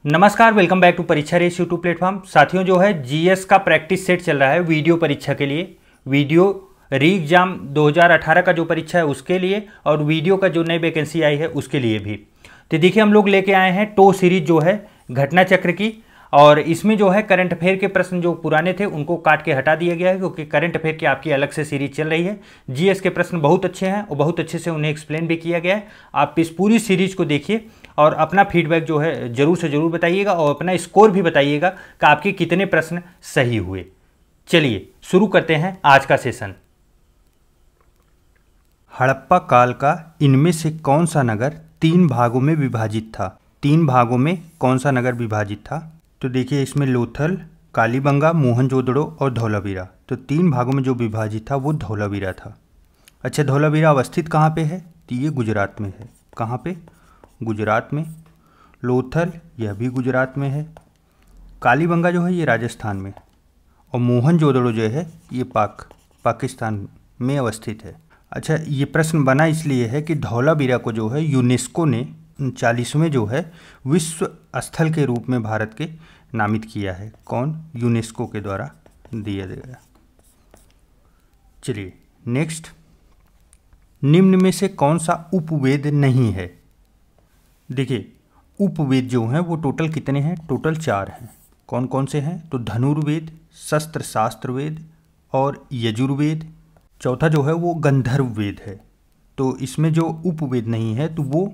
नमस्कार, welcome back to परीक्षा race YouTube platform. साथियों, जो है जीएस का प्रैक्टिस सेट चल रहा है वीडियो परीक्षा के लिए। वीडियो री एग्जाम 2018 का जो परीक्षा है उसके लिए और वीडियो का जो नई वैकेंसी आई है उसके लिए भी। तो देखिए, हम लोग लेके आए हैं टो सीरीज जो है घटना चक्र की, और इसमें जो है करंट अफेयर के प्रश्न जो पुराने थे उनको काट के हटा दिया गया है, क्योंकि करंट अफेयर की आपकी अलग से सीरीज चल रही है। जीएस के प्रश्न बहुत अच्छे हैं और बहुत अच्छे से उन्हें एक्सप्लेन भी किया गया है। आप इस पूरी सीरीज को देखिए और अपना फीडबैक जो है जरूर से जरूर बताइएगा और अपना स्कोर भी बताइएगा कि आपके कितने प्रश्न सही हुए। चलिए शुरू करते हैं आज का सेशन। हड़प्पा काल का इनमें से कौन सा नगर 3 भागों में विभाजित था? 3 भागों में कौन सा नगर विभाजित था? तो देखिए, इसमें लोथल, कालीबंगा, मोहनजोदड़ो और धौलावीरा। तो 3 भागों में जो विभाजित था वो धौलावीरा था। अच्छा, धौलावीरा अवस्थित कहाँ पे है? तो ये गुजरात में है। कहाँ पे? गुजरात में। लोथल यह भी गुजरात में है। कालीबंगा जो है ये राजस्थान में, और मोहनजोदड़ो जो है ये पाकिस्तान में अवस्थित है। अच्छा, ये प्रश्न बना इसलिए है कि धौलावीरा को जो है यूनेस्को ने 40वें जो है विश्व स्थल के रूप में भारत के नामित किया है। कौन? यूनेस्को के द्वारा दिया गया। चलिए नेक्स्ट, निम्न में से कौन सा उपवेद नहीं है? देखिए, उपवेद जो हैं वो टोटल कितने हैं? टोटल 4 हैं। कौन कौन से हैं? तो धनुर्वेद, शस्त्र शास्त्र वेद और यजुर्वेद। चौथा जो है वो गंधर्व वेद है। तो इसमें जो उपवेद नहीं है तो वो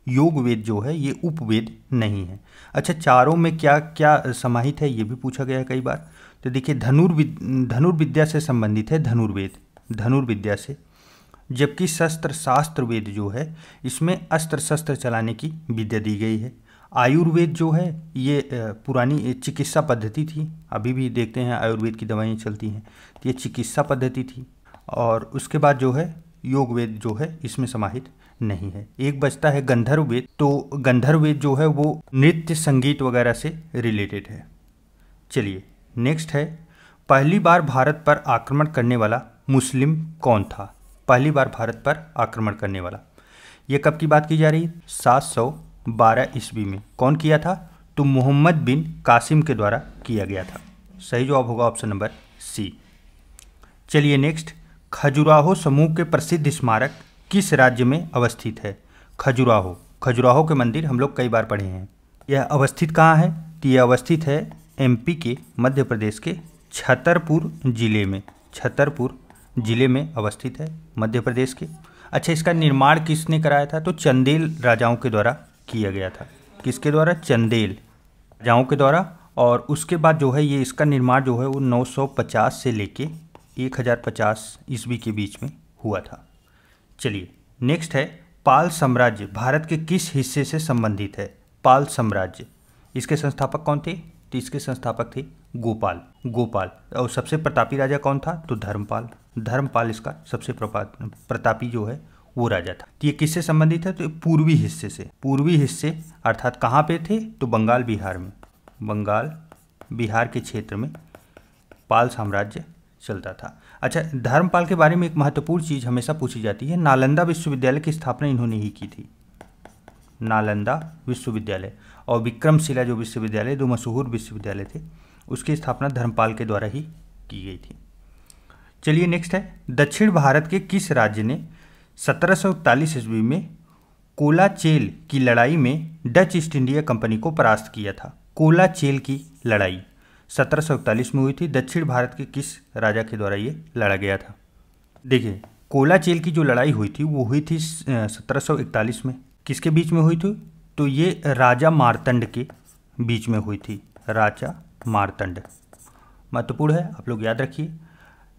योग वेद जो है ये उपवेद नहीं है। अच्छा, चारों में क्या क्या समाहित है ये भी पूछा गया है कई बार। तो देखिए, धनुर्विद्या से संबंधित है धनुर्वेद, धनुर्विद्या से। जबकि शस्त्र शास्त्र वेद जो है इसमें अस्त्र शस्त्र चलाने की विद्या दी गई है। आयुर्वेद जो है ये पुरानी चिकित्सा पद्धति थी, अभी भी देखते हैं आयुर्वेद की दवाइयाँ चलती हैं, तो ये चिकित्सा पद्धति थी। और उसके बाद जो है योग वेद जो है इसमें समाहित नहीं है। एक बचता है गंधर्व वेद। तो गंधर्व वेद जो है वो नृत्य संगीत वगैरह से रिलेटेड है। चलिए नेक्स्ट है, पहली बार भारत पर आक्रमण करने वाला मुस्लिम कौन था? पहली बार भारत पर आक्रमण करने वाला, ये कब की बात की जा रही है? 712 ईस्वी में। कौन किया था? तो मोहम्मद बिन कासिम के द्वारा किया गया था। सही जवाब होगा ऑप्शन नंबर सी। चलिए नेक्स्ट, खजुराहो समूह के प्रसिद्ध स्मारक किस राज्य में अवस्थित है? खजुराहो, खजुराहो के मंदिर हम लोग कई बार पढ़े हैं। यह अवस्थित कहाँ है? तो यह अवस्थित है एमपी के मध्य प्रदेश के छतरपुर जिले में। छतरपुर जिले में अवस्थित है मध्य प्रदेश के। अच्छा, इसका निर्माण किसने कराया था? तो चंदेल राजाओं के द्वारा किया गया था। किसके द्वारा? चंदेल राजाओं के द्वारा। और उसके बाद जो है ये इसका निर्माण जो है वो 950 से लेके 1050 ईस्वी के बीच में हुआ था। चलिए नेक्स्ट है, पाल साम्राज्य भारत के किस हिस्से से संबंधित है? पाल साम्राज्य, इसके संस्थापक कौन थे? तो इसके संस्थापक थे गोपाल। और सबसे प्रतापी राजा कौन था? तो धर्मपाल इसका सबसे प्रतापी जो है वो राजा था। तो ये किससे संबंधित है? तो पूर्वी हिस्से से। पूर्वी हिस्से अर्थात कहाँ पे थे? तो बंगाल बिहार में। बंगाल बिहार के क्षेत्र में पाल साम्राज्य चलता था। अच्छा, धर्मपाल के बारे में एक महत्वपूर्ण चीज़ हमेशा पूछी जाती है। नालंदा विश्वविद्यालय की स्थापना इन्होंने ही की थी। नालंदा विश्वविद्यालय और विक्रमशिला जो विश्वविद्यालय, दो मशहूर विश्वविद्यालय थे, उसकी स्थापना धर्मपाल के द्वारा ही की गई थी। चलिए नेक्स्ट है, दक्षिण भारत के किस राज्य ने 1741 ईस्वी में कोलाचेल की लड़ाई में डच ईस्ट इंडिया कंपनी को परास्त किया था? कोलाचेल की लड़ाई 1741 में हुई थी। दक्षिण भारत के किस राजा के द्वारा ये लड़ा गया था? देखिए, कोलाचेल की जो लड़ाई हुई थी वो हुई थी 1741 में। किसके बीच में हुई थी? तो ये राजा मार्तंड के बीच में हुई थी। राजा मार्तंड महत्वपूर्ण है, आप लोग याद रखिए।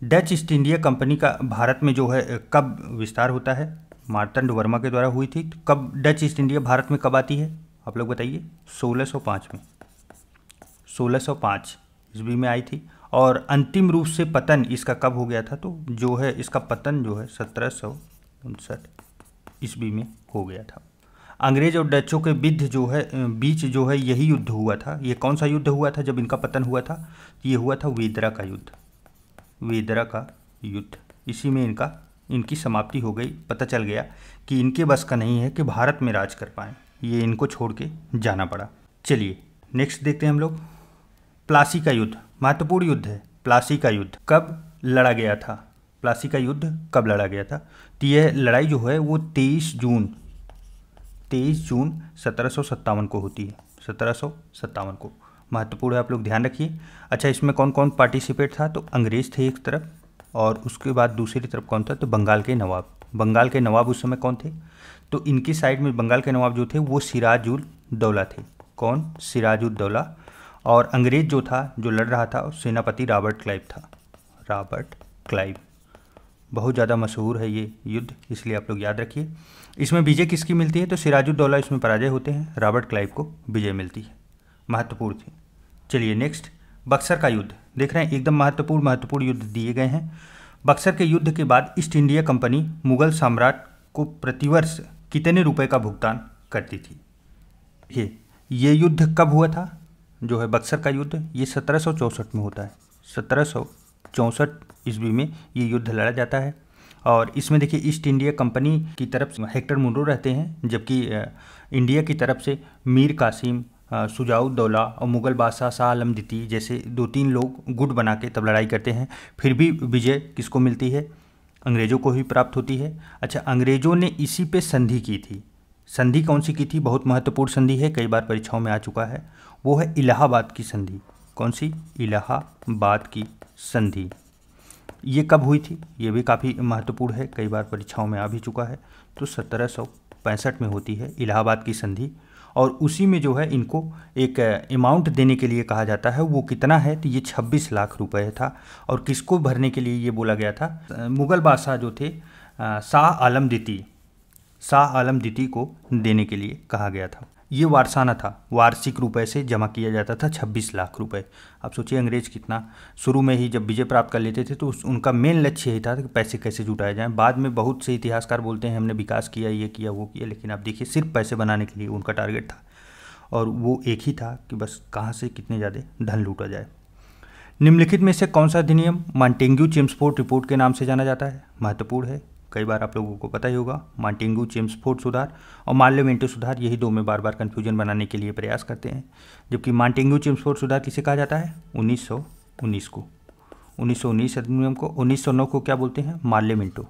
डच ईस्ट इंडिया कंपनी का भारत में जो है कब विस्तार होता है? मार्तंड वर्मा के द्वारा हुई थी। तो कब डच ईस्ट इंडिया भारत में कब आती है? आप लोग बताइए। 1605 में। 1605 ईस्वी में आई थी। और अंतिम रूप से पतन इसका कब हो गया था? तो जो है इसका पतन जो है 1759 ईस्वी में हो गया था। अंग्रेज और डचों के बीच जो है यही युद्ध हुआ था। ये कौन सा युद्ध हुआ था जब इनका पतन हुआ था? ये हुआ था वेदरा का युद्ध। वेदरा का युद्ध, इसी में इनकी समाप्ति हो गई। पता चल गया कि इनके बस का नहीं है कि भारत में राज कर पाएं, ये इनको छोड़ के जाना पड़ा। चलिए नेक्स्ट देखते हैं हम लोग प्लासी का युद्ध, महत्वपूर्ण युद्ध है। प्लासी का युद्ध कब लड़ा गया था? प्लासी का युद्ध कब लड़ा गया था? तो यह लड़ाई जो है वो 23 जून 1757 को होती है। 1757 को महत्वपूर्ण है, आप लोग ध्यान रखिए। अच्छा, इसमें कौन कौन पार्टिसिपेट था? तो अंग्रेज थे एक तरफ, और उसके बाद दूसरी तरफ कौन था? तो बंगाल के नवाब। बंगाल के नवाब उस समय कौन थे? तो इनकी साइड में बंगाल के नवाब जो थे वो सिराज उल दौला थे। कौन? सिराज उल दौला। और अंग्रेज जो था, जो लड़ रहा था, सेनापति रॉबर्ट क्लाइव था। रॉबर्ट क्लाइव बहुत ज़्यादा मशहूर है ये युद्ध, इसलिए आप लोग याद रखिए। इसमें विजय किसकी मिलती है? तो सिराज उल दौला इसमें पराजय होते हैं, रॉबर्ट क्लाइव को विजय मिलती है। महत्वपूर्ण थी। चलिए नेक्स्ट, बक्सर का युद्ध देख रहे हैं, एकदम महत्वपूर्ण युद्ध दिए गए हैं। बक्सर के युद्ध के बाद ईस्ट इंडिया कंपनी मुगल सम्राट को प्रतिवर्ष कितने रुपए का भुगतान करती थी? ये युद्ध कब हुआ था? जो है बक्सर का युद्ध, ये 1764 में होता है। 1764 ईस्वी में ये युद्ध लड़ा जाता है। और इसमें देखिए ईस्ट इंडिया कंपनी की तरफ से हेक्टर मुनरो रहते हैं, जबकि इंडिया की तरफ से मीर कासिम, शुजाउद्दौला और मुगल बादशाह शाह आलम द्वितीय जैसे 2-3 लोग गुट बना के तब लड़ाई करते हैं। फिर भी विजय किसको मिलती है? अंग्रेज़ों को ही प्राप्त होती है। अच्छा, अंग्रेज़ों ने इसी पे संधि की थी। संधि कौन सी की थी? बहुत महत्वपूर्ण संधि है, कई बार परीक्षाओं में आ चुका है। वो है इलाहाबाद की संधि। कौन सी? इलाहाबाद की संधि। ये कब हुई थी? ये भी काफ़ी महत्वपूर्ण है, कई बार परीक्षाओं में आ भी चुका है। तो 1765 में होती है इलाहाबाद की संधि। और उसी में जो है इनको एक अमाउंट देने के लिए कहा जाता है। वो कितना है? तो ये 26 लाख रुपए था। और किसको भरने के लिए ये बोला गया था? मुगल बादशाह जो थे शाह आलम द्वितीय को देने के लिए कहा गया था। ये वारसाना था, वार्षिक रुपए से जमा किया जाता था 26 लाख रुपए। आप सोचिए अंग्रेज कितना, शुरू में ही जब विजय प्राप्त कर लेते थे तो उनका मेन लक्ष्य यही था कि पैसे कैसे जुटाए जाएं। बाद में बहुत से इतिहासकार बोलते हैं हमने विकास किया, ये किया, वो किया, लेकिन आप देखिए सिर्फ पैसे बनाने के लिए उनका टारगेट था। और वो एक ही था कि बस कहाँ से कितने ज़्यादा धन लूटा जाए। निम्नलिखित में से कौन सा अधिनियम मॉन्टेग्यू चेम्सफोर्ड रिपोर्ट के नाम से जाना जाता है? महत्वपूर्ण है, कई बार आप लोगों को पता ही होगा। मॉन्टेग्यू चेम्सफोर्ड सुधार और मार्ले-मिंटो सुधार, यही दो में बार बार कन्फ्यूजन बनाने के लिए प्रयास करते हैं। जबकि मॉन्टेग्यू चेम्सफोर्ड सुधार किसे कहा जाता है? 1919 को, 1919 अधिनियम को। 1909 को क्या बोलते हैं? मार्ले-मिंटो।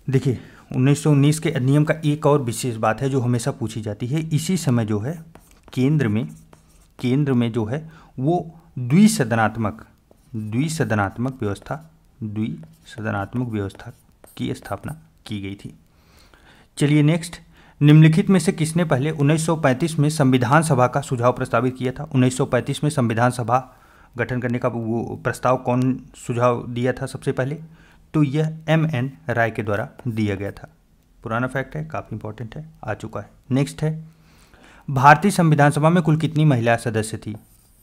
देखिए 1919 के अधिनियम का एक और विशेष बात है जो हमेशा पूछी जाती है। इसी समय जो है केंद्र में जो है वो द्विसदनात्मक व्यवस्था की स्थापना की गई थी। चलिए नेक्स्ट, निम्नलिखित में से किसने पहले 1935 में संविधान सभा का सुझाव प्रस्तावित किया था? 1935 में संविधान सभा गठन करने का वो प्रस्ताव कौन सुझाव दिया था सबसे पहले? तो यह M.N. राय के द्वारा दिया गया था। पुराना फैक्ट है, काफ़ी इंपॉर्टेंट है, आ चुका है। नेक्स्ट है, भारतीय संविधान सभा में कुल कितनी महिला सदस्य थी?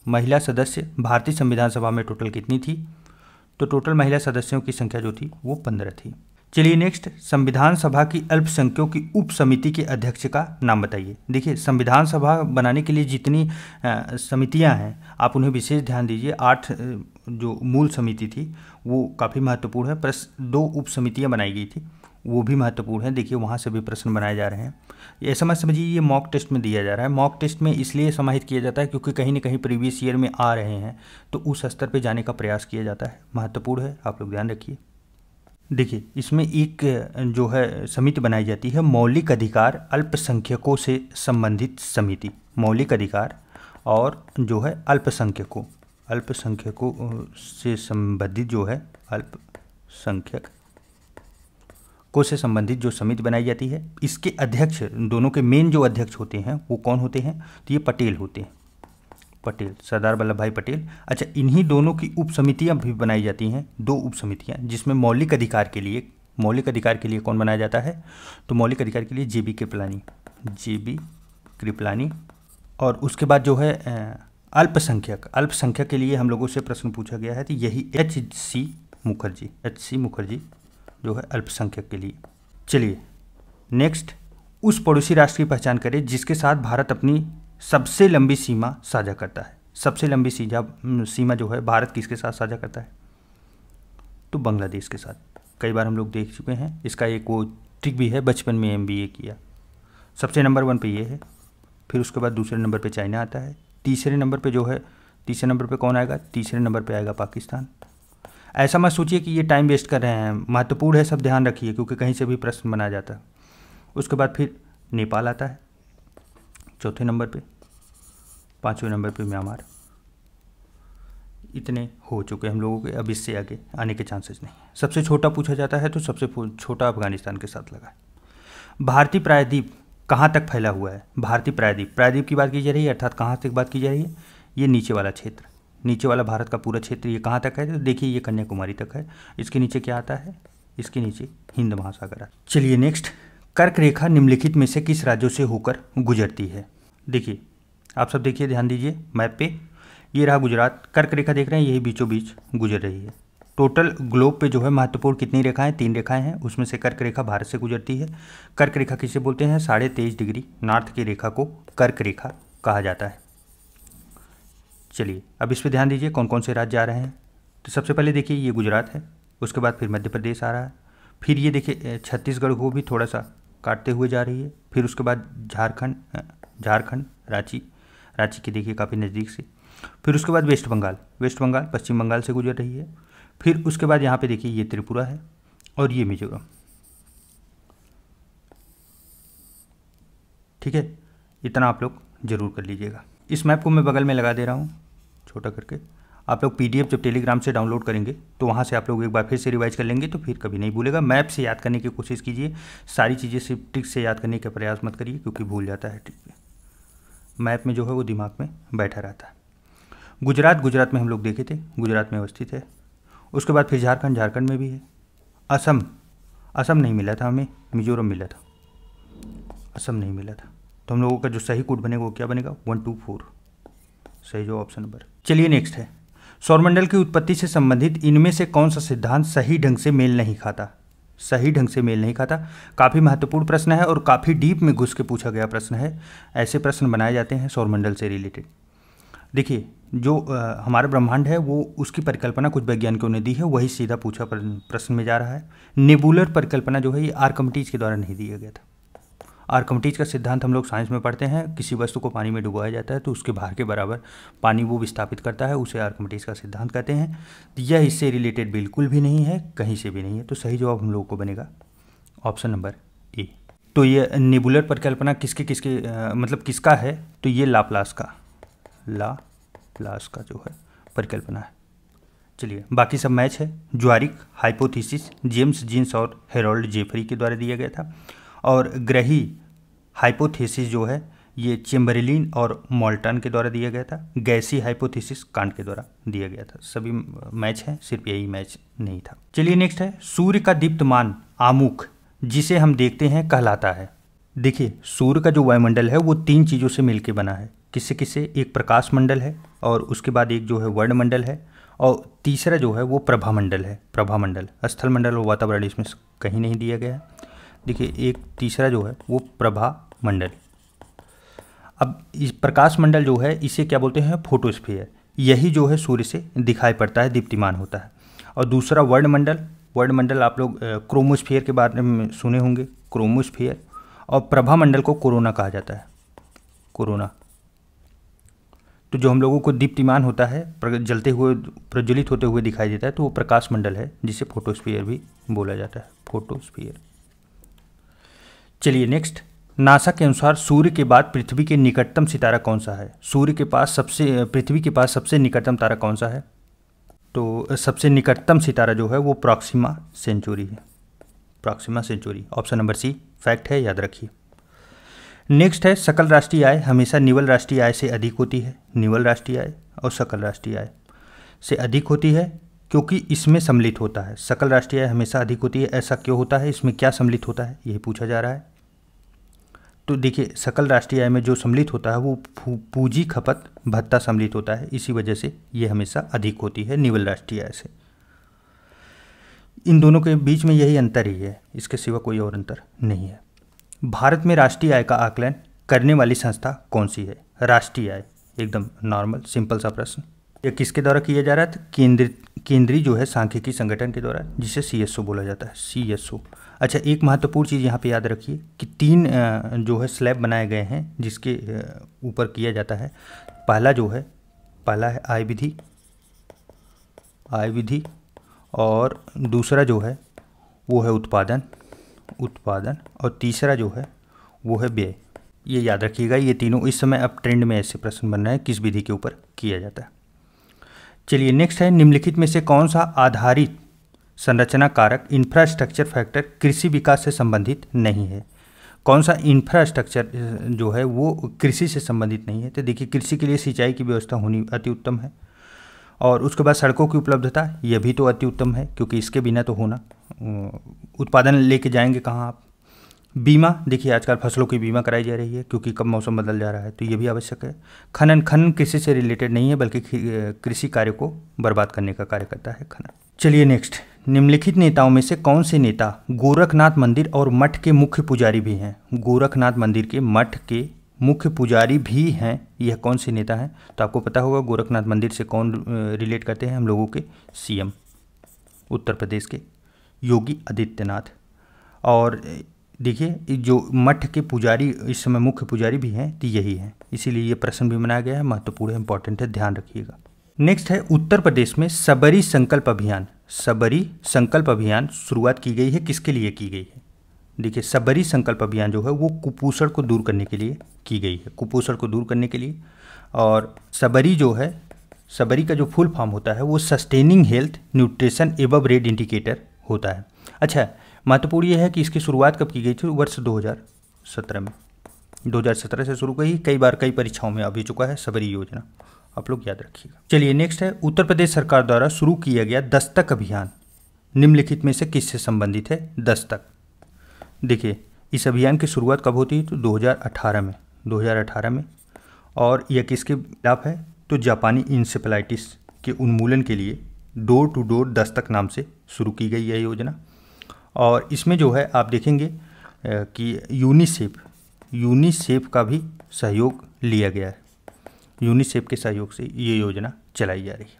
महिला सदस्य भारतीय संविधान सभा में टोटल कितनी थी? तो टोटल महिला सदस्यों की संख्या जो थी वो 15 थी। चलिए नेक्स्ट, संविधान सभा की अल्पसंख्यकों की उप समिति के अध्यक्ष का नाम बताइए। देखिए संविधान सभा बनाने के लिए जितनी समितियां हैं आप उन्हें विशेष ध्यान दीजिए। 8 जो मूल समिति थी वो काफ़ी महत्वपूर्ण है, प्लस 2 उप समितियाँ बनाई गई थी, वो भी महत्वपूर्ण है। देखिए वहाँ से भी प्रश्न बनाए जा रहे हैं। ये समझिए ये मॉक टेस्ट में दिया जा रहा है। मॉक टेस्ट में इसलिए समाहित किया जाता है क्योंकि कहीं ना कहीं प्रीवियस ईयर में आ रहे हैं, तो उस स्तर पे जाने का प्रयास किया जाता है। महत्वपूर्ण है, आप लोग ध्यान रखिए। देखिए इसमें एक जो है समिति बनाई जाती है, मौलिक अधिकार अल्पसंख्यकों से संबंधित समिति। मौलिक अधिकार और जो है अल्पसंख्यकों से संबंधित जो है अल्पसंख्यक को से संबंधित जो समिति बनाई जाती है, इसके अध्यक्ष, दोनों के मेन जो अध्यक्ष होते हैं वो कौन होते हैं? तो ये पटेल होते हैं, पटेल, सरदार वल्लभ भाई पटेल। अच्छा, इन्हीं दोनों की उप समितियाँ भी बनाई जाती हैं, 2 उप समितियाँ, जिसमें मौलिक अधिकार के लिए कौन बनाया जाता है? तो मौलिक अधिकार के लिए जे.बी. कृपलानी। और उसके बाद जो है अल्पसंख्यक के लिए हम लोगों से प्रश्न पूछा गया है, तो यही H.C. मुखर्जी जो है अल्पसंख्यक के लिए। चलिए नेक्स्ट, उस पड़ोसी राष्ट्र की पहचान करें जिसके साथ भारत अपनी सबसे लंबी सीमा साझा करता है। सबसे लंबी सीमा जो है भारत किसके साथ साझा करता है? तो बांग्लादेश के साथ। कई बार हम लोग देख चुके हैं, इसका एक वो ट्रिक भी है, बचपन में MBA किया। सबसे नंबर 1 पे ये है, फिर उसके बाद दूसरे नंबर पे चाइना आता है, तीसरे नंबर पे जो है, तीसरे नंबर पे कौन आएगा, तीसरे नंबर पे आएगा पाकिस्तान। ऐसा मत सोचिए कि ये टाइम वेस्ट कर रहे हैं, महत्वपूर्ण है, सब ध्यान रखिए क्योंकि कहीं से भी प्रश्न बना जाता है। उसके बाद फिर नेपाल आता है चौथे नंबर पे, पाँचवें नंबर पे म्यांमार। इतने हो चुके हम लोगों के, अब इससे आगे आने के चांसेस नहीं है। सबसे छोटा पूछा जाता है तो सबसे छोटा अफगानिस्तान के साथ लगा है। भारतीय प्रायद्वीप कहाँ तक फैला हुआ है, भारतीय प्रायद्वीप, प्रायद्वीप की बात की जा रही है, अर्थात कहाँ तक बात की जा रही है, ये नीचे वाला क्षेत्र, नीचे वाला भारत का पूरा क्षेत्र, ये कहाँ तक है, तो देखिए ये कन्याकुमारी तक है। इसके नीचे क्या आता है, इसके नीचे हिंद महासागर आता है। चलिए नेक्स्ट, कर्क रेखा निम्नलिखित में से किस राज्यों से होकर गुजरती है। देखिए आप सब देखिए, ध्यान दीजिए मैप पे, ये रहा गुजरात, कर्क रेखा देख रहे हैं, यही बीचों बीच गुजर रही है। टोटल ग्लोब पे जो है महत्वपूर्ण कितनी रेखाएं, 3 रेखाएं हैं, उसमें से कर्क रेखा भारत से गुजरती है। कर्क रेखा किसे बोलते हैं, 23.5 डिग्री नॉर्थ की रेखा को कर्क रेखा कहा जाता है। चलिए अब इस पर ध्यान दीजिए कौन कौन से राज्य आ रहे हैं। तो सबसे पहले देखिए ये गुजरात है, उसके बाद फिर मध्य प्रदेश आ रहा है, फिर ये देखिए छत्तीसगढ़ को भी थोड़ा सा काटते हुए जा रही है, फिर उसके बाद झारखंड रांची की देखिए काफ़ी नज़दीक से, फिर उसके बाद वेस्ट बंगाल पश्चिम बंगाल से गुजर रही है, फिर उसके बाद यहाँ पे देखिए ये त्रिपुरा है और ये मिजोरम। ठीक है, इतना आप लोग जरूर कर लीजिएगा। इस मैप को मैं बगल में लगा दे रहा हूँ छोटा करके, आप लोग PDF जब टेलीग्राम से डाउनलोड करेंगे तो वहाँ से आप लोग एक बार फिर से रिवाइज कर लेंगे तो फिर कभी नहीं भूलेगा। मैप से याद करने की कोशिश कीजिए, सारी चीज़ें सिर्फ ट्रिक से याद करने का प्रयास मत करिए क्योंकि भूल जाता है ट्रिक में, मैप में जो है वो दिमाग में बैठा रहता है। गुजरात में हम लोग देखे थे, गुजरात में अवस्थित है। उसके बाद फिर झारखंड में भी है। असम नहीं मिला था हमें, मिजोरम मिला था, असम नहीं मिला था। तो हम लोगों का जो सही कोड बनेगा वो क्या बनेगा, 124, सही जो ऑप्शन नंबर। चलिए नेक्स्ट है, सौरमंडल की उत्पत्ति से संबंधित इनमें से कौन सा सिद्धांत सही ढंग से मेल नहीं खाता, सही ढंग से मेल नहीं खाता। काफ़ी महत्वपूर्ण प्रश्न है और काफ़ी डीप में घुस के पूछा गया प्रश्न है। ऐसे प्रश्न बनाए जाते हैं सौरमंडल से रिलेटेड। देखिए जो हमारा ब्रह्मांड है वो, उसकी परिकल्पना कुछ वैज्ञानिकों ने दी है, वही सीधा पूछा प्रश्न में जा रहा है। नेबुलर परिकल्पना जो है ये आर्किमिडीज के द्वारा नहीं दिया गया था। आर्किमिडीज का सिद्धांत हम लोग साइंस में पढ़ते हैं, किसी वस्तु को पानी में डुबाया जाता है तो उसके भार के बराबर पानी वो विस्थापित करता है, उसे आर्किमिडीज का सिद्धांत कहते हैं। यह इससे रिलेटेड बिल्कुल भी नहीं है, कहीं से भी नहीं है। तो सही जवाब हम लोगों को बनेगा ऑप्शन नंबर ए। तो ये नेबुलर परिकल्पना मतलब किसका है, तो ये लाप्लास का जो है परिकल्पना है। चलिए बाकी सब मैच है। ज्वारिक हाइपोथेसिस जेम्स जीन्स और हेरोल्ड जेफरी के द्वारा दिया गया था, और ग्रही हाइपोथेसिस जो है ये चेम्बरलिन और मोल्टन के द्वारा दिया गया था। गैसी हाइपोथेसिस कांट के द्वारा दिया गया था। सभी मैच हैं, सिर्फ यही मैच नहीं था। चलिए नेक्स्ट है, सूर्य का दीप्तमान आमुख जिसे हम देखते हैं कहलाता है। देखिए सूर्य का जो वायुमंडल है वो 3 चीज़ों से मिलकर बना है। किससे, एक प्रकाश मंडल है, और उसके बाद एक जो है वर्णमंडल है, और तीसरा जो है वो प्रभामंडल है। प्रभामंडल, स्थल मंडल और वातावरण इसमें कहीं नहीं दिया गया है। देखिए एक तीसरा जो है वो प्रभामंडल। अब इस प्रकाश मंडल जो है इसे क्या बोलते हैं, फोटोस्फीयर। यही जो है सूर्य से दिखाई पड़ता है, दीप्तिमान होता है। और दूसरा वर्णमंडल आप लोग क्रोमोस्फीयर के बारे में सुने होंगे, क्रोमोस्फीयर। और प्रभामंडल को कोरोना कहा जाता है, कोरोना। तो जो हम लोगों को दीप्तिमान होता है, जलते हुए प्रज्वलित होते हुए दिखाई देता है, तो वो प्रकाश मंडल है जिसे फोटोस्फीयर भी बोला जाता है, फोटोस्फीयर। चलिए नेक्स्ट, नासा के अनुसार सूर्य के बाद पृथ्वी के निकटतम सितारा कौन सा है। पृथ्वी के पास सबसे निकटतम तारा कौन सा है, तो सबसे निकटतम सितारा जो है वो प्रॉक्सिमा सेंचुरी है, Proxima Centauri. Option number C fact है, याद रखिए। नेक्स्ट है, सकल राष्ट्रीय आय हमेशा निवल राष्ट्रीय आय से अधिक होती है। निवल राष्ट्रीय आय और सकल राष्ट्रीय आय से अधिक होती है क्योंकि इसमें सम्मिलित होता है। सकल राष्ट्रीय आय हमेशा अधिक होती है, ऐसा क्यों होता है, इसमें क्या सम्मिलित होता है, यही पूछा जा रहा है। तो देखिए सकल राष्ट्रीय आय में जो सम्मिलित होता है वो पूंजी खपत भत्ता सम्मिलित होता है, इसी वजह से ये हमेशा अधिक होती है निवल राष्ट्रीय आय से। इन दोनों के बीच में यही अंतर ही है, इसके सिवा कोई और अंतर नहीं है। भारत में राष्ट्रीय आय का आकलन करने वाली संस्था कौन सी है। राष्ट्रीय आय एकदम नॉर्मल सिंपल सा प्रश्न, यह किसके द्वारा किया जा रहा है, केंद्रीय जो है सांख्यिकी संगठन के द्वारा, जिसे CSO बोला जाता है, CSO। अच्छा, एक महत्वपूर्ण चीज़ यहाँ पे याद रखिए कि 3 जो है स्लैब बनाए गए हैं जिसके ऊपर किया जाता है। पहला है आय विधि, और दूसरा जो है वो है उत्पादन, और तीसरा जो है वो है व्यय। ये याद रखिएगा, ये तीनों इस समय अब ट्रेंड में ऐसे प्रश्न बन रहे हैं किस विधि के ऊपर किया जाता है। चलिए नेक्स्ट है, निम्नलिखित में से कौन सा आधारित संरचना कारक इंफ्रास्ट्रक्चर फैक्टर कृषि विकास से संबंधित नहीं है? कौन सा इंफ्रास्ट्रक्चर जो है वो कृषि से संबंधित नहीं है? तो देखिए, कृषि के लिए सिंचाई की व्यवस्था होनी अति उत्तम है, और उसके बाद सड़कों की उपलब्धता, यह भी तो अति उत्तम है, क्योंकि इसके बिना तो होना, उत्पादन लेके जाएंगे कहाँ आप? बीमा, देखिए आजकल फसलों की बीमा कराई जा रही है क्योंकि कब मौसम बदल जा रहा है, तो ये भी आवश्यक है। खनन कृषि से रिलेटेड नहीं है, बल्कि कृषि कार्य को बर्बाद करने का कार्य करता है खनन। चलिए नेक्स्ट, निम्नलिखित नेताओं में से कौन से नेता गोरखनाथ मंदिर और मठ के मुख्य पुजारी भी हैं? गोरखनाथ मंदिर के मठ के मुख्य पुजारी भी हैं, यह कौन से नेता हैं? तो आपको पता होगा गोरखनाथ मंदिर से कौन रिलेट करते हैं हम लोगों के? सीएम उत्तर प्रदेश के योगी आदित्यनाथ। और देखिए, जो मठ के पुजारी इस समय मुख्य पुजारी भी हैं तो यही हैं, इसीलिए ये प्रश्न भी बनाया गया है, महत्वपूर्ण है, इंपॉर्टेंट है, ध्यान रखिएगा। नेक्स्ट है, उत्तर प्रदेश में सबरी संकल्प अभियान शुरुआत की गई है, किसके लिए की गई है? देखिए, सबरी संकल्प अभियान जो है वो कुपोषण को दूर करने के लिए की गई है, कुपोषण को दूर करने के लिए। और सबरी जो है, सबरी का जो फुल फॉर्म होता है वो sustaining health nutrition above red indicator होता है। अच्छा, महत्वपूर्ण यह है कि इसकी शुरुआत कब की गई थी? वर्ष 2017 में, 2017 से शुरू हुई, कई परीक्षाओं में आ भी चुका है सबरी योजना, आप लोग याद रखिएगा। चलिए नेक्स्ट है, उत्तर प्रदेश सरकार द्वारा शुरू किया गया दस्तक अभियान निम्नलिखित में से किससे संबंधित है? दस्तक, देखिए इस अभियान की शुरुआत कब होती है? तो 2018 में, और यह किसके खिलाफ है? तो जापानी इंसेफेलाइटिस के उन्मूलन के लिए डोर टू डोर दस्तक नाम से शुरू की गई यह योजना। और इसमें जो है आप देखेंगे कि यूनिसेफ का भी सहयोग लिया गया है, यूनिसेफ के सहयोग से ये योजना चलाई जा रही है।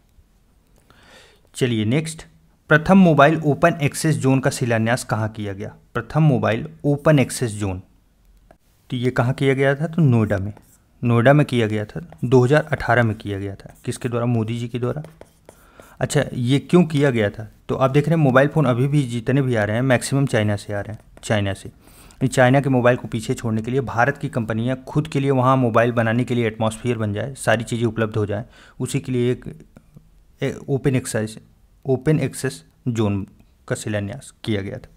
चलिए नेक्स्ट, प्रथम मोबाइल ओपन एक्सेस जोन का शिलान्यास कहाँ किया गया? प्रथम मोबाइल ओपन एक्सेस जोन, तो ये कहाँ किया गया था? तो नोएडा में किया गया था, 2018 में किया गया था। किसके द्वारा? मोदी जी के द्वारा। अच्छा, ये क्यों किया गया था? तो आप देख रहे हैं मोबाइल फ़ोन अभी भी जितने भी आ रहे हैं मैक्सिमम चाइना से आ रहे हैं, चाइना के मोबाइल को पीछे छोड़ने के लिए भारत की कंपनियां खुद के लिए वहाँ मोबाइल बनाने के लिए एटमॉस्फेयर बन जाए, सारी चीज़ें उपलब्ध हो जाए, उसी के लिए एक ओपन एक्सेस जोन का शिलान्यास किया गया था।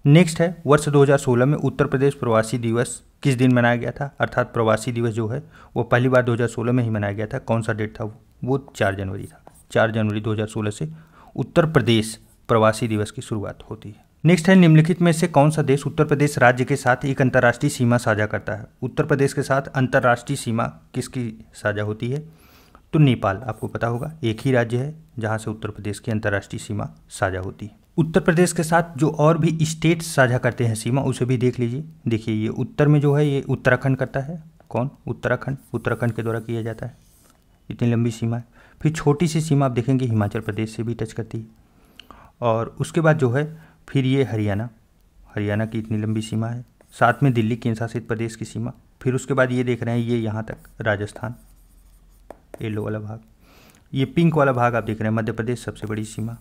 नेक्स्ट है, वर्ष 2016 में उत्तर प्रदेश प्रवासी दिवस किस दिन मनाया गया था? अर्थात प्रवासी दिवस जो है वो पहली बार 2016 में ही मनाया गया था। कौन सा डेट था वो 4 जनवरी था। 4 जनवरी 2016 से उत्तर प्रदेश प्रवासी दिवस की शुरुआत होती है। नेक्स्ट है, निम्नलिखित में से कौन सा देश उत्तर प्रदेश राज्य के साथ एक अंतर्राष्ट्रीय सीमा साझा करता है? उत्तर प्रदेश के साथ अंतर्राष्ट्रीय सीमा किसकी साझा होती है? तो नेपाल, आपको पता होगा, एक ही राज्य है जहां से उत्तर प्रदेश की अंतर्राष्ट्रीय सीमा साझा होती है। उत्तर प्रदेश के साथ जो और भी स्टेट साझा करते हैं सीमा, उसे भी देख लीजिए। देखिए, ये उत्तर में जो है ये उत्तराखंड करता है। कौन? उत्तराखंड के द्वारा किया जाता है, इतनी लंबी सीमा है। फिर छोटी सी सीमा आप देखेंगे हिमाचल प्रदेश से भी टच करती है, और उसके बाद जो है फिर ये हरियाणा की इतनी लंबी सीमा है, साथ में दिल्ली केंद्र शासित प्रदेश की सीमा। फिर उसके बाद ये देख रहे हैं ये यहाँ तक राजस्थान, येलो वाला भाग, ये पिंक वाला भाग आप देख रहे हैं मध्य प्रदेश, सबसे बड़ी सीमा।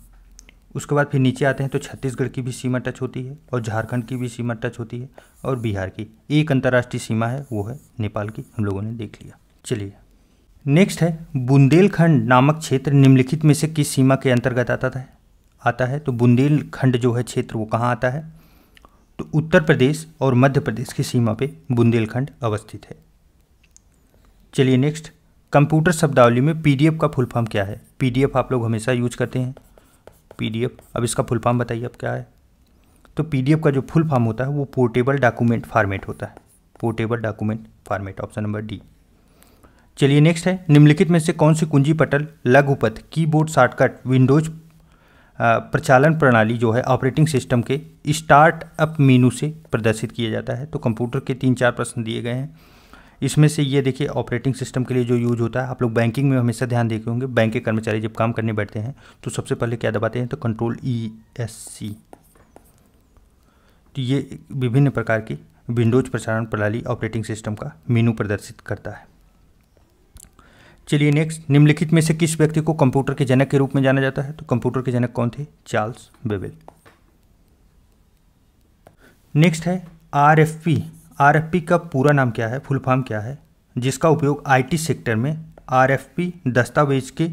उसके बाद फिर नीचे आते हैं तो छत्तीसगढ़ की भी सीमा टच होती है, और झारखंड की भी सीमा टच होती है, और बिहार की एक अंतर्राष्ट्रीय सीमा है, वो है नेपाल की, हम लोगों ने देख लिया। चलिए नेक्स्ट है, बुंदेलखंड नामक क्षेत्र निम्नलिखित में से किस सीमा के अंतर्गत आता है? तो बुंदेलखंड जो है क्षेत्र वो कहाँ आता है? तो उत्तर प्रदेश और मध्य प्रदेश की सीमा पे बुंदेलखंड अवस्थित है। चलिए नेक्स्ट, कंप्यूटर शब्दावली में पीडीएफ का फुल फॉर्म क्या है? पीडीएफ आप लोग हमेशा यूज करते हैं, पीडीएफ। अब इसका फुल फॉर्म बताइए अब क्या है? तो पीडीएफ का जो फुल फॉर्म होता है वो पोर्टेबल डॉक्यूमेंट फॉर्मेट होता है, portable document format, option number D. चलिए नेक्स्ट है, निम्नलिखित में से कौन सी कुंजी पटल लघुपथ कीबोर्ड शॉर्टकट विंडोज प्रचालन प्रणाली जो है ऑपरेटिंग सिस्टम के स्टार्टअप मेनू से प्रदर्शित किया जाता है? तो कंप्यूटर के 3-4 प्रश्न दिए गए हैं, इसमें से ये देखिए ऑपरेटिंग सिस्टम के लिए जो यूज होता है, आप लोग बैंकिंग में हमेशा ध्यान देखे होंगे, बैंक के कर्मचारी जब काम करने बैठते हैं तो सबसे पहले क्या दबाते हैं? तो कंट्रोल ESC, तो ये विभिन्न प्रकार की विंडोज प्रसारण प्रणाली ऑपरेटिंग सिस्टम का मेनू प्रदर्शित करता है। चलिए नेक्स्ट, निम्नलिखित में से किस व्यक्ति को कंप्यूटर के जनक के रूप में जाना जाता है? तो कंप्यूटर के जनक कौन थे? चार्ल्स बेबेल। नेक्स्ट है आरएफपी। आरएफपी का पूरा नाम क्या है, फुल फॉर्म क्या है, जिसका उपयोग आईटी सेक्टर में आरएफपी दस्तावेज के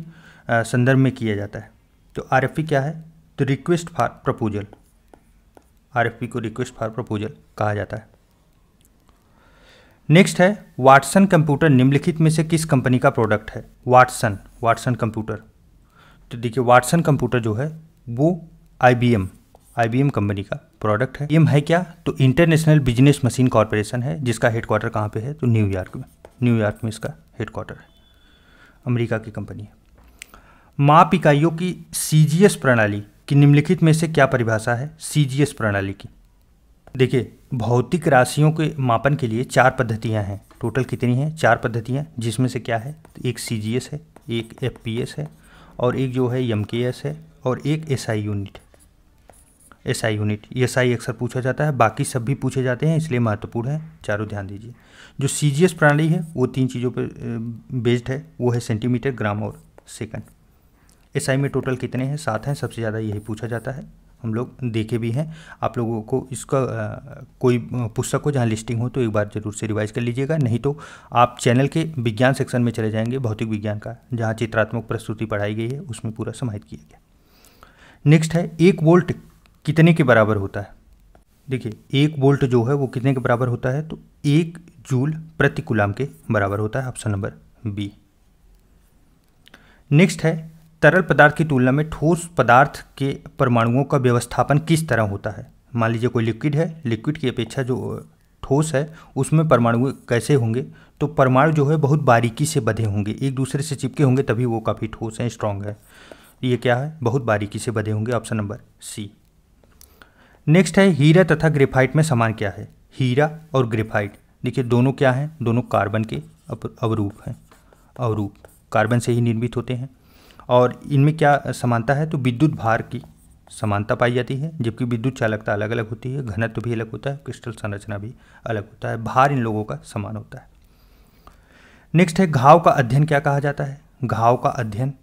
संदर्भ में किया जाता है? तो आरएफपी क्या है? तो रिक्वेस्ट फॉर प्रपोजल। आरएफपी को रिक्वेस्ट फॉर प्रपोजल कहा जाता है। नेक्स्ट है वाटसन कंप्यूटर निम्नलिखित में से किस कंपनी का प्रोडक्ट है? Watson computer. तो देखिए वाटसन कंप्यूटर जो है वो आईबीएम कंपनी का प्रोडक्ट है। ये है क्या? तो इंटरनेशनल बिजनेस मशीन कॉरपोरेशन है, जिसका हेडक्वार्टर कहाँ पे है? तो न्यूयॉर्क में इसका हेडक्वार्टर है, अमेरिका की कंपनी है। माप इकाइयों की सीजीएस प्रणाली की निम्नलिखित में से क्या परिभाषा है? सीजीएस प्रणाली की देखिए भौतिक राशियों के मापन के लिए 4 पद्धतियां हैं। टोटल कितनी हैं? 4 पद्धतियां, जिसमें से क्या है? एक सीजीएस है, एक एफपीएस है, और एक जो है एमकेएस है, और एक एसआई यूनिट। एसआई अक्सर पूछा जाता है, बाकी सब भी पूछे जाते हैं, इसलिए महत्वपूर्ण है, चारों ध्यान दीजिए। जो सीजीएस प्रणाली है वो 3 चीज़ों पर बेस्ड है, वो है सेंटीमीटर, ग्राम और सेकंड। एसआई में टोटल कितने हैं? 7 हैं, सबसे ज़्यादा यही पूछा जाता है, हम लोग देखे भी हैं। आप लोगों को इसका कोई पुस्तक हो जहाँ लिस्टिंग हो तो एक बार जरूर से रिवाइज कर लीजिएगा, नहीं तो आप चैनल के विज्ञान सेक्शन में चले जाएंगे, भौतिक विज्ञान का, जहाँ चित्रात्मक प्रस्तुति पढ़ाई गई है उसमें पूरा समाहित किया गया। नेक्स्ट है 1 वोल्ट कितने के बराबर होता है? देखिए 1 वोल्ट जो है वो कितने के बराबर होता है? तो 1 जूल प्रति कूलाम के बराबर होता है, ऑप्शन नंबर बी। नेक्स्ट है तरल पदार्थ की तुलना में ठोस पदार्थ के परमाणुओं का व्यवस्थापन किस तरह होता है? मान लीजिए कोई लिक्विड है, लिक्विड की अपेक्षा जो ठोस है उसमें परमाणु कैसे होंगे? तो परमाणु जो है बहुत बारीकी से बंधे होंगे, एक दूसरे से चिपके होंगे, तभी वो काफ़ी ठोस हैं, स्ट्रांग है। ये क्या है? बहुत बारीकी से बंधे होंगे, ऑप्शन नंबर सी। नेक्स्ट है हीरा तथा ग्रेफाइट में समान क्या है? हीरा और ग्रेफाइट देखिए दोनों क्या हैं? दोनों कार्बन के अवरूप हैं, अवरूप कार्बन से ही निर्मित होते हैं। और इनमें क्या समानता है? तो विद्युत भार की समानता पाई जाती है, जबकि विद्युत चालकता अलग अलग होती है, घनत्व भी अलग होता है, क्रिस्टल संरचना भी अलग होता है, भार इन लोगों का समान होता है। नेक्स्ट है घाव का अध्ययन क्या कहा जाता है? घाव का अध्ययन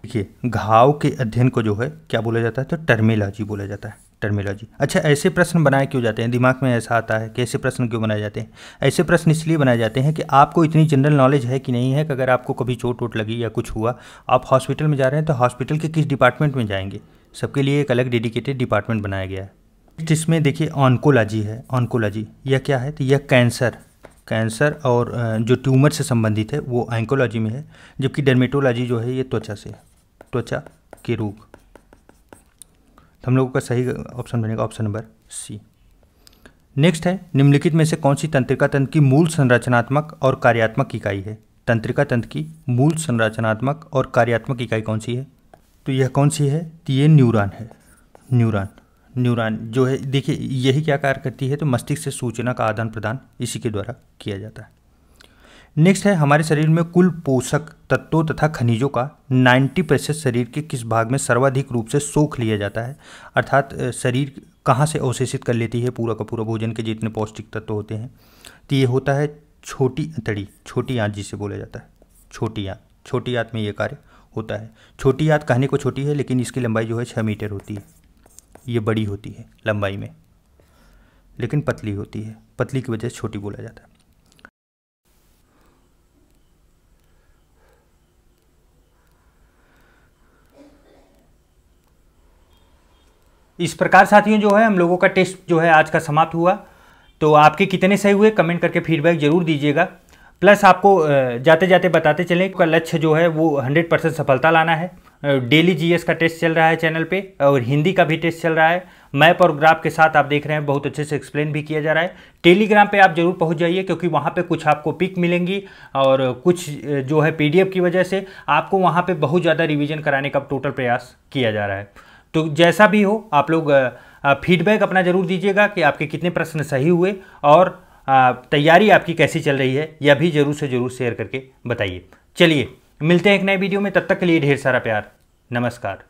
देखिए घाव के अध्ययन को जो है क्या बोला जाता है? तो टर्मिनोलॉजी बोला जाता है, टर्मिनोलॉजी। अच्छा ऐसे प्रश्न बनाए क्यों जाते हैं? दिमाग में ऐसा आता है कि ऐसे प्रश्न क्यों बनाए जाते हैं? ऐसे प्रश्न इसलिए बनाए जाते हैं कि आपको इतनी जनरल नॉलेज है कि नहीं है कि अगर आपको कभी चोट वोट लगी या कुछ हुआ, आप हॉस्पिटल में जा रहे हैं तो हॉस्पिटल के किस डिपार्टमेंट में जाएंगे? सबके लिए एक अलग डेडिकेटेड डिपार्टमेंट बनाया गया है। इसमें देखिए ऑन्कोलॉजी है, ऑन्कोलॉजी यह क्या है? तो यह कैंसर और जो ट्यूमर से संबंधित है वो ऑन्कोलॉजी में है, जबकि डर्मेटोलॉजी जो है ये त्वचा से है, त्वचा के रोग। तो हम लोगों का सही ऑप्शन बनेगा ऑप्शन नंबर सी। नेक्स्ट है निम्नलिखित में से कौन सी तंत्रिका तंत्र की मूल संरचनात्मक और कार्यात्मक इकाई है? तंत्रिका तंत्र की मूल संरचनात्मक और कार्यात्मक इकाई कौन सी है? तो यह कौन सी है? तो ये न्यूरॉन है। न्यूरॉन जो है देखिए यही क्या कार्य करती है? तो मस्तिष्क से सूचना का आदान प्रदान इसी के द्वारा किया जाता है। नेक्स्ट है हमारे शरीर में कुल पोषक तत्वों तथा खनिजों का 90% शरीर के किस भाग में सर्वाधिक रूप से सोख लिया जाता है? अर्थात शरीर कहाँ से अवशोषित कर लेती है पूरा का पूरा भोजन के जितने पौष्टिक तत्व होते हैं? तो ये होता है छोटी अंतड़ी, छोटी आंत जिसे बोला जाता है, छोटी आंत में ये कार्य होता है। छोटी आंत कहने को छोटी है लेकिन इसकी लंबाई जो है 6 मीटर होती है। ये बड़ी होती है लंबाई में लेकिन पतली होती है, पतली की वजह से छोटी बोला जाता है। इस प्रकार साथियों जो है हम लोगों का टेस्ट जो है आज का समाप्त हुआ। तो आपके कितने सही हुए कमेंट करके फीडबैक जरूर दीजिएगा। प्लस आपको जाते जाते बताते चलें का लक्ष्य जो है वो 100% सफलता लाना है। डेली जीएस का टेस्ट चल रहा है चैनल पे और हिंदी का भी टेस्ट चल रहा है। मैप और ग्राफ के साथ आप देख रहे हैं, बहुत अच्छे से एक्सप्लेन भी किया जा रहा है। टेलीग्राम पे आप जरूर पहुंच जाइए क्योंकि वहाँ पे कुछ आपको पिक मिलेंगी और कुछ जो है पीडीएफ की वजह से आपको वहाँ पे बहुत ज़्यादा रिवीजन कराने का टोटल प्रयास किया जा रहा है। तो जैसा भी हो आप लोग फीडबैक अपना ज़रूर दीजिएगा कि आपके कितने प्रश्न सही हुए और तैयारी आपकी कैसी चल रही है, यह भी ज़रूर से ज़रूर शेयर करके बताइए। चलिए मिलते हैं एक नए वीडियो में, तब तक के लिए ढेर सारा प्यार, नमस्कार।